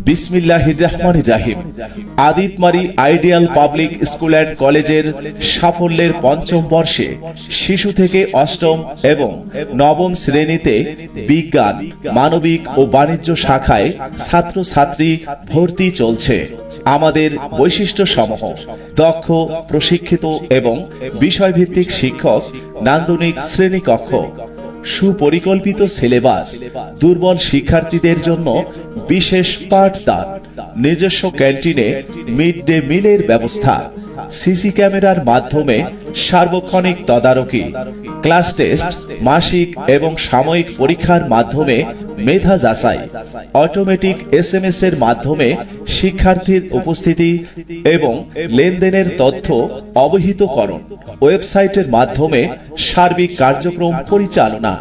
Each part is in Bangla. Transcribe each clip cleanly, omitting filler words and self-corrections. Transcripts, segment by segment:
বিসমিল্লাহির রহমানির রহিম। Aditmari ideal public school and কলেজের সাফল্যের পঞ্চম বর্ষে শিশু থেকে অষ্টম এবং নবম শ্রেণীতে বিজ্ঞান, মানবিক ও বাণিজ্য শাখায় ছাত্রছাত্রী ভর্তি চলছে। আমাদের বৈশিষ্ট্য সমূহ: দক্ষ, প্রশিক্ষিত এবং বিষয়ভিত্তিক শিক্ষক, নান্দনিক শ্রেণীকক্ষ, সুপরিকল্পিত সিলেবাস, দুর্বল শিক্ষার্থীদের জন্য বিশেষ পাঠদান, নিজস্ব ক্যান্টিনে মিড ডে মিলের ব্যবস্থা, সিসি ক্যামেরার মাধ্যমে সার্বক্ষণিক তদারকি, ক্লাস টেস্ট, মাসিক এবং সাময়িক পরীক্ষার মাধ্যমে মেধা যাচাই, অটোমেটিক SMS এর মাধ্যমে শিক্ষার্থীর উপস্থিতি এবং লেনদেনের তথ্য অবহিতকরণ, ওয়েবসাইটের মাধ্যমে সার্বিক কার্যক্রম পরিচালনা।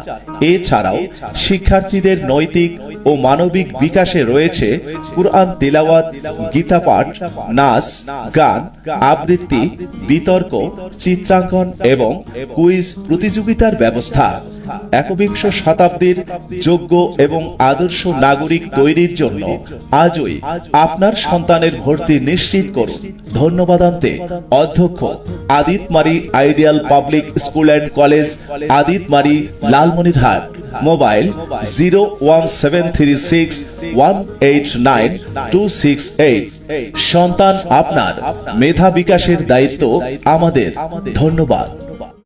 এছাড়াও শিক্ষার্থীদের নৈতিক ও মানবিক বিকাশে রয়েছে কুরআন তিলাওয়াত, গীতা পাঠ, নাচ, গান, আবৃত্তি, বিতর্ক, চিত্রাঙ্কন এবং কুইজ প্রতিযোগিতার ব্যবস্থা। একবিংশ শতাব্দীর যোগ্য এবং আদর্শ নাগরিক তৈরির জন্য আজই আপনার সন্তানের ভর্তি নিশ্চিত করুন। ধন্যবাদান্তে অধ্যক্ষ, Aditmari ideal public school and college, Aditmari, Lalmonirhat. Mobile 01736189268। সন্তান আপনার, মেধা বিকাশের দায়িত্ব আমাদের। ধন্যবাদ।